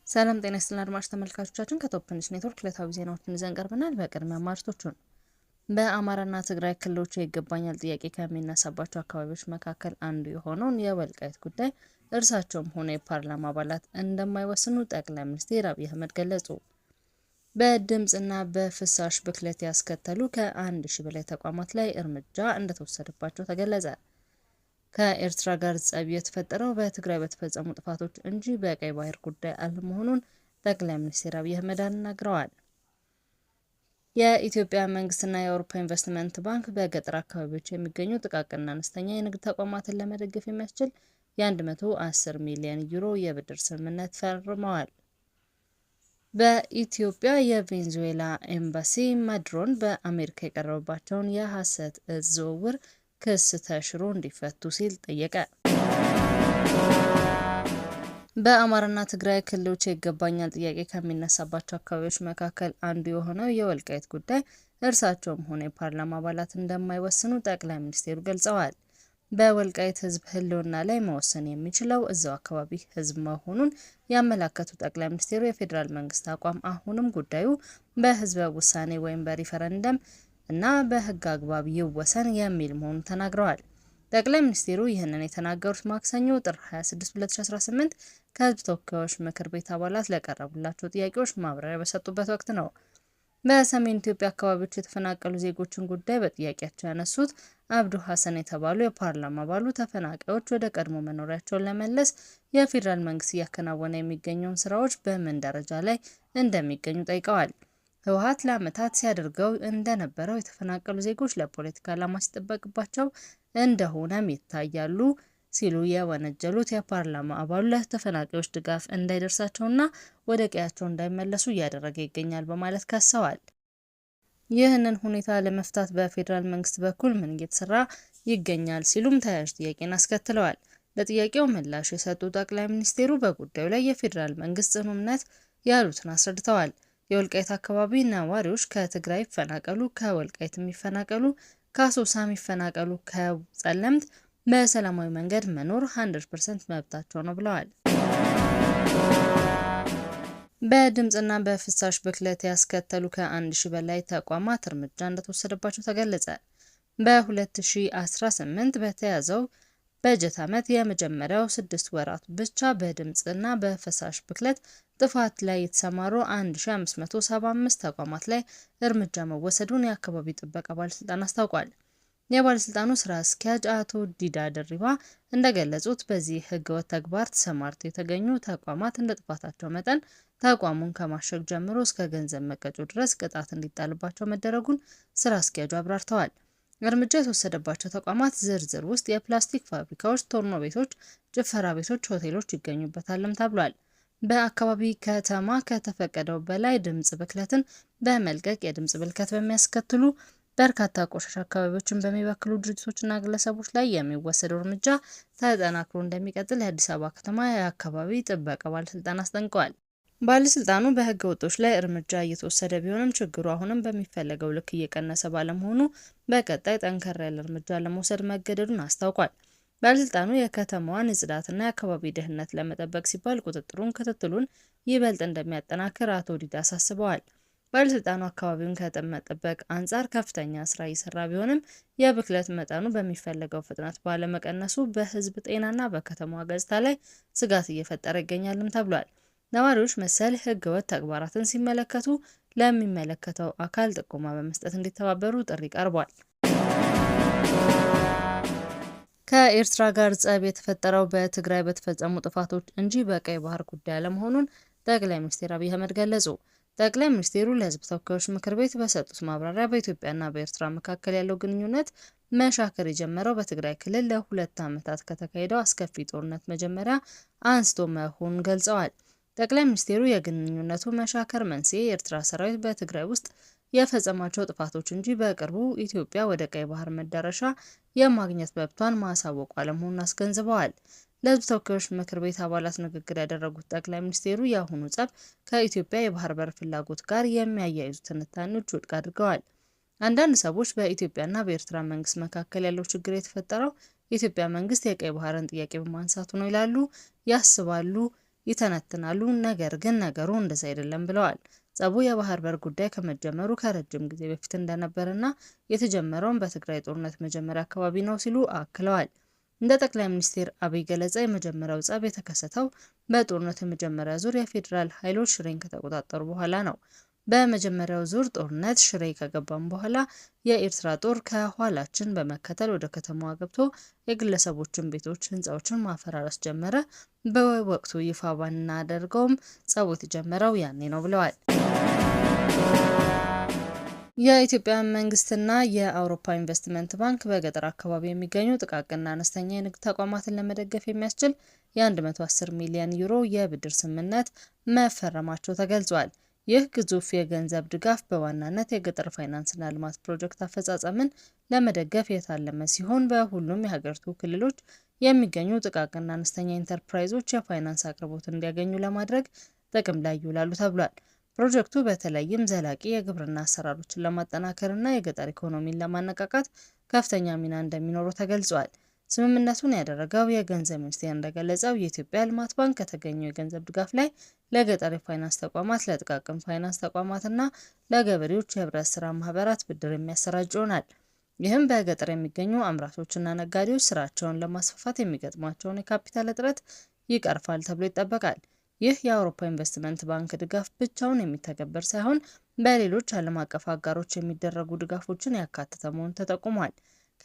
ሰላም ጤና ይስጥልን አድማጭ ተመልካቾቻችን ከቶፕ ኒውስ ኔትወርክ ዕለታዊ ዜናዎችን ይዘን ቀርበናል። በቅድሚያ አርዕስቶቹን በአማራና ትግራይ ክልሎች ይገባኛል ጥያቄ ከሚነሳባቸው አካባቢዎች መካከል አንዱ የሆነውን የወልቃይት ጉዳይ እርሳቸውም ሆነ የፓርላማ አባላት እንደማይወስኑ ጠቅላይ ሚኒስትር አብይ አህመድ ገለጹ። በድምጽና በፍሳሽ ብክለት ያስከተሉ ከ1000 በላይ ተቋማት ላይ እርምጃ እንደተወሰደባቸው ተገለጸ። ከኤርትራ ጋር ጸብ የተፈጠረው በትግራይ በተፈጸሙ ጥፋቶች እንጂ በቀይ ባህር ጉዳይ አለመሆኑን ጠቅላይ ሚኒስትር አብይ አህመድ አናግረዋል። የኢትዮጵያ መንግስትና የአውሮፓ ኢንቨስትመንት ባንክ በገጠር አካባቢዎች የሚገኙ ጥቃቅንና አነስተኛ የንግድ ተቋማትን ለመደገፍ የሚያስችል የ110 ሚሊዮን ዩሮ የብድር ስምምነት ፈርመዋል። በኢትዮጵያ የቬኔዙዌላ ኤምባሲ ማዱሮን በአሜሪካ የቀረበባቸውን የሐሰት እጽ ዝውውር ክስ ተሽሮ እንዲፈቱ ሲል ጠየቀ። በአማራና ትግራይ ክልሎች ይገባኛል ጥያቄ ከሚነሳባቸው አካባቢዎች መካከል አንዱ የሆነው የወልቃይት ጉዳይ እርሳቸውም ሆነ የፓርላማ አባላት እንደማይወስኑ ጠቅላይ ሚኒስትሩ ገልጸዋል። በወልቃይት ሕዝብ ህልውና ላይ መወሰን የሚችለው እዛው አካባቢ ሕዝብ መሆኑን ያመላከቱ ጠቅላይ ሚኒስትሩ የፌዴራል መንግስት አቋም አሁንም ጉዳዩ በህዝበ ውሳኔ ወይም በሪፈረንደም እና በህግ አግባብ ይወሰን የሚል መሆኑን ተናግረዋል። ጠቅላይ ሚኒስትሩ ይህንን የተናገሩት ማክሰኞ ጥር 26 2018 ከህዝብ ተወካዮች ምክር ቤት አባላት ለቀረቡላቸው ጥያቄዎች ማብራሪያ በሰጡበት ወቅት ነው። በሰሜን ኢትዮጵያ አካባቢዎች የተፈናቀሉ ዜጎችን ጉዳይ በጥያቄያቸው ያነሱት አብዱ ሐሰን የተባሉ የፓርላማ አባሉ ተፈናቃዮች ወደ ቀድሞ መኖሪያቸው ለመመለስ የፌዴራል መንግስት እያከናወነ የሚገኘውን ስራዎች በምን ደረጃ ላይ እንደሚገኙ ጠይቀዋል። ህወሓት ለዓመታት ሲያደርገው እንደነበረው የተፈናቀሉ ዜጎች ለፖለቲካ ዓላማ ሲጠበቅባቸው እንደሆነም ይታያሉ ሲሉ የወነጀሉት የፓርላማ አባሉ ለተፈናቃዮች ድጋፍ እንዳይደርሳቸውና ወደ ቀያቸው እንዳይመለሱ እያደረገ ይገኛል በማለት ከሰዋል። ይህንን ሁኔታ ለመፍታት በፌዴራል መንግስት በኩል ምን እየተሰራ ይገኛል ሲሉም ተያያዥ ጥያቄን አስከትለዋል። ለጥያቄው ምላሽ የሰጡ ጠቅላይ ሚኒስትሩ በጉዳዩ ላይ የፌዴራል መንግስት ጽኑ እምነት ያሉትን አስረድተዋል። የወልቃይት አካባቢ ነዋሪዎች ከትግራይ ይፈናቀሉ፣ ከወልቃይት የሚፈናቀሉ፣ ከአሶሳ የሚፈናቀሉ፣ ከጸለምት በሰላማዊ መንገድ መኖር 100% መብታቸው ነው ብለዋል። በድምጽና በፍሳሽ ብክለት ያስከተሉ ከ1000 በላይ ተቋማት እርምጃ እንደተወሰደባቸው ተገለጸ። በ2018 በተያዘው በጀት ዓመት የመጀመሪያው 6 ወራት ብቻ በድምጽና በፍሳሽ ብክለት ጥፋት ላይ የተሰማሩ 1575 ተቋማት ላይ እርምጃ መወሰዱን የአካባቢ ጥበቃ ባለስልጣን አስታውቋል። የባለስልጣኑ ስራ አስኪያጅ አቶ ዲዳ ድሪባ እንደገለጹት በዚህ ህገወጥ ተግባር ተሰማርተው የተገኙ ተቋማት እንደ ጥፋታቸው መጠን ተቋሙን ከማሸግ ጀምሮ እስከ ገንዘብ መቀጮ ድረስ ቅጣት እንዲጣልባቸው መደረጉን ስራ አስኪያጁ አብራርተዋል። እርምጃ የተወሰደባቸው ተቋማት ዝርዝር ውስጥ የፕላስቲክ ፋብሪካዎች፣ ቶርኖ ቤቶች፣ ጭፈራ ቤቶች፣ ሆቴሎች ይገኙበታልም ተብሏል። በአካባቢ ከተማ ከተፈቀደው በላይ ድምጽ ብክለትን በመልቀቅ የድምጽ ብክለት በሚያስከትሉ በርካታ ቆሻሻ አካባቢዎችን በሚበክሉ ድርጅቶችና ግለሰቦች ላይ የሚወሰደው እርምጃ ተጠናክሮ እንደሚቀጥል የአዲስ አበባ ከተማ የአካባቢ ጥበቃ ባለስልጣን አስጠንቅቀዋል። ባለስልጣኑ በህገ ወጦች ላይ እርምጃ እየተወሰደ ቢሆንም ችግሩ አሁንም በሚፈለገው ልክ እየቀነሰ ባለመሆኑ በቀጣይ ጠንከር ያለ እርምጃ ለመውሰድ መገደዱን አስታውቋል። ባለስልጣኑ የከተማዋን ጽዳትና የአካባቢ ደህንነት ለመጠበቅ ሲባል ክትትሉን ይበልጥ እንደሚያጠናክር አቶ ዲዳ አሳስበዋል። ባለስልጣኑ አካባቢውን ከመጠበቅ አንጻር ከፍተኛ ስራ እየሰራ ቢሆንም የብክለት መጠኑ በሚፈለገው ፍጥነት ባለመቀነሱ በህዝብ ጤናና በከተማዋ ገጽታ ላይ ስጋት እየፈጠረ ይገኛልም ተብሏል። ነዋሪዎች መሰል ህገወጥ ተግባራትን ሲመለከቱ ለሚመለከተው አካል ጥቆማ በመስጠት እንዲተባበሩ ጥሪ ቀርቧል። ከኤርትራ ጋር ጸብ የተፈጠረው በትግራይ በተፈጸሙ ጥፋቶች እንጂ በቀይ ባህር ጉዳይ አለመሆኑን ጠቅላይ ሚኒስትር አብይ አህመድ ገለጹ። ጠቅላይ ሚኒስትሩ ለህዝብ ተወካዮች ምክር ቤት በሰጡት ማብራሪያ በኢትዮጵያና በኤርትራ መካከል ያለው ግንኙነት መሻከር የጀመረው በትግራይ ክልል ለ2 ዓመታት ከተካሄደው አስከፊ ጦርነት መጀመሪያ አንስቶ መሆኑን ገልጸዋል። ጠቅላይ ሚኒስትሩ የግንኙነቱ መሻከር መንስኤ የኤርትራ ሰራዊት በትግራይ ውስጥ የፈጸማቸው ጥፋቶች እንጂ በቅርቡ ኢትዮጵያ ወደ ቀይ ባህር መዳረሻ የማግኘት መብቷን ማሳወቁ አለመሆኑን አስገንዝበዋል። ለህዝብ ተወካዮች ምክር ቤት አባላት ንግግር ያደረጉት ጠቅላይ ሚኒስትሩ የአሁኑ ጸብ ከኢትዮጵያ የባህር በር ፍላጎት ጋር የሚያያይዙ ትንታኔዎች ውድቅ አድርገዋል። አንዳንድ ሰዎች በኢትዮጵያና በኤርትራ መንግስት መካከል ያለው ችግር የተፈጠረው የኢትዮጵያ መንግስት የቀይ ባህርን ጥያቄ በማንሳቱ ነው ይላሉ፣ ያስባሉ። ይተነትናሉ። ነገር ግን ነገሩ እንደዛ አይደለም ብለዋል። ጸቡ የባህር በር ጉዳይ ከመጀመሩ ከረጅም ጊዜ በፊት እንደነበረና የተጀመረውን በትግራይ ጦርነት መጀመሪያ አካባቢ ነው ሲሉ አክለዋል። እንደ ጠቅላይ ሚኒስትር አብይ ገለጻ የመጀመሪያው ጸብ የተከሰተው በጦርነቱ የመጀመሪያ ዙር የፌዴራል ኃይሎች ሽሬን ከተቆጣጠሩ በኋላ ነው። በመጀመሪያው ዙር ጦርነት ሽሬ ከገባም በኋላ የኤርትራ ጦር ከኋላችን በመከተል ወደ ከተማዋ ገብቶ የግለሰቦችን ቤቶች፣ ህንፃዎችን ማፈራረስ ጀመረ። በወቅቱ ይፋ ባናደርገውም ጸቡ የተጀመረው ያኔ ነው ብለዋል። የኢትዮጵያ መንግስትና የአውሮፓ ኢንቨስትመንት ባንክ በገጠር አካባቢ የሚገኙ ጥቃቅንና አነስተኛ የንግድ ተቋማትን ለመደገፍ የሚያስችል የ110 ሚሊዮን ዩሮ የብድር ስምምነት መፈረማቸው ተገልጿል። ይህ ግዙፍ የገንዘብ ድጋፍ በዋናነት የገጠር ፋይናንስና ልማት ፕሮጀክት አፈጻጸምን ለመደገፍ የታለመ ሲሆን በሁሉም የሀገሪቱ ክልሎች የሚገኙ ጥቃቅንና አነስተኛ ኢንተርፕራይዞች የፋይናንስ አቅርቦት እንዲያገኙ ለማድረግ ጥቅም ላይ ይውላሉ ተብሏል። ፕሮጀክቱ በተለይም ዘላቂ የግብርና አሰራሮችን ለማጠናከርና የገጠር ኢኮኖሚን ለማነቃቃት ከፍተኛ ሚና እንደሚኖረው ተገልጿል። ስምምነቱን ያደረገው የገንዘብ ሚኒስቴር እንደገለጸው የኢትዮጵያ ልማት ባንክ ከተገኘው የገንዘብ ድጋፍ ላይ ለገጠር የፋይናንስ ተቋማት፣ ለጥቃቅን ፋይናንስ ተቋማትና ለገበሬዎች የህብረት ስራ ማህበራት ብድር የሚያሰራጭ ይሆናል። ይህም በገጠር የሚገኙ አምራቾችና ነጋዴዎች ስራቸውን ለማስፋፋት የሚገጥሟቸውን የካፒታል እጥረት ይቀርፋል ተብሎ ይጠበቃል። ይህ የአውሮፓ ኢንቨስትመንት ባንክ ድጋፍ ብቻውን የሚተገበር ሳይሆን በሌሎች ዓለም አቀፍ አጋሮች የሚደረጉ ድጋፎችን ያካተተ መሆኑ ተጠቁሟል።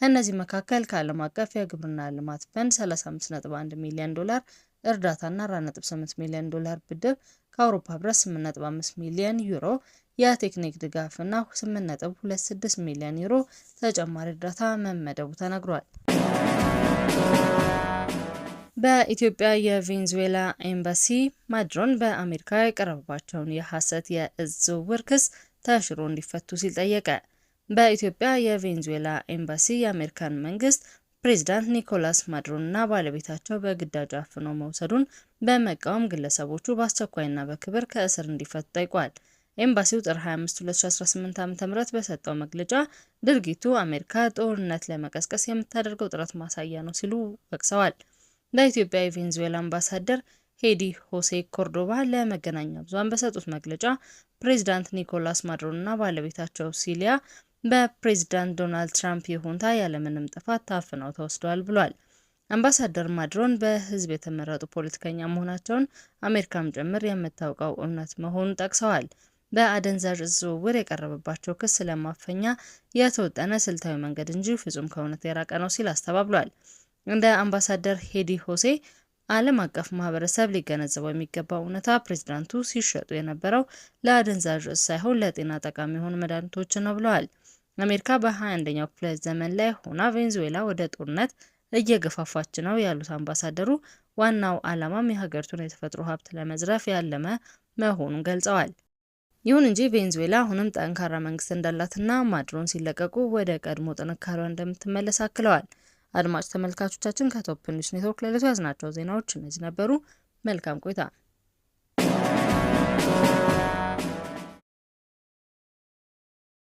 ከእነዚህ መካከል ከዓለም አቀፍ የግብርና ልማት ፈንድ 35.1 ሚሊዮን ዶላር እርዳታና 4.8 ሚሊዮን ዶላር ብድር፣ ከአውሮፓ ህብረት 8.5 ሚሊዮን ዩሮ የቴክኒክ ድጋፍ እና 8.26 ሚሊዮን ዩሮ ተጨማሪ እርዳታ መመደቡ ተነግሯል። በኢትዮጵያ የቬንዙዌላ ኤምባሲ ማድሮን በአሜሪካ የቀረበባቸውን የሐሰት የእጽ ዝውውር ክስ ተሽሮ እንዲፈቱ ሲል ጠየቀ። በኢትዮጵያ የቬንዙዌላ ኤምባሲ የአሜሪካን መንግስት ፕሬዝዳንት ኒኮላስ ማዱሮና ባለቤታቸው በግዳጅ አፍኖ መውሰዱን በመቃወም ግለሰቦቹ በአስቸኳይና በክብር ከእስር እንዲፈቱ ጠይቋል። ኤምባሲው ጥር 25 2018 ዓ.ም በሰጠው መግለጫ ድርጊቱ አሜሪካ ጦርነት ለመቀስቀስ የምታደርገው ጥረት ማሳያ ነው ሲሉ ወቅሰዋል። በኢትዮጵያ የቬንዙዌላ አምባሳደር ሄዲ ሆሴ ኮርዶባ ለመገናኛ ብዙሃን በሰጡት መግለጫ ፕሬዝዳንት ኒኮላስ ማዱሮና ባለቤታቸው ሲሊያ በፕሬዝዳንት ዶናልድ ትራምፕ ይሁንታ ያለምንም ጥፋት ታፍነው ተወስደዋል ብሏል። አምባሳደር ማዱሮን በህዝብ የተመረጡ ፖለቲከኛ መሆናቸውን አሜሪካም ጭምር የምታውቀው እውነት መሆኑን ጠቅሰዋል። በአደንዛዥ እጽ ዝውውር የቀረበባቸው ክስ ለማፈኛ የተወጠነ ስልታዊ መንገድ እንጂ ፍጹም ከእውነት የራቀ ነው ሲል አስተባብሏል። እንደ አምባሳደር ሄዲ ሆሴ ዓለም አቀፍ ማህበረሰብ ሊገነዘበው የሚገባው እውነታ ፕሬዝዳንቱ ሲሸጡ የነበረው ለአደንዛዥ እጽ ሳይሆን ለጤና ጠቃሚ የሆኑ መድኃኒቶች ነው ብለዋል። አሜሪካ በ21ኛው ክፍለ ዘመን ላይ ሆና ቬንዙዌላ ወደ ጦርነት እየገፋፋች ነው ያሉት አምባሳደሩ ዋናው ዓላማም የሀገሪቱን የተፈጥሮ ሀብት ለመዝረፍ ያለመ መሆኑን ገልጸዋል። ይሁን እንጂ ቬንዙዌላ አሁንም ጠንካራ መንግስት እንዳላትና ማዱሮን ሲለቀቁ ወደ ቀድሞ ጥንካሬዋ እንደምትመለስ አክለዋል። አድማጭ ተመልካቾቻችን ከቶፕ ኒውስ ኔትወርክ ለዕለቱ ያዝናቸው ዜናዎች እነዚህ ነበሩ። መልካም ቆይታ።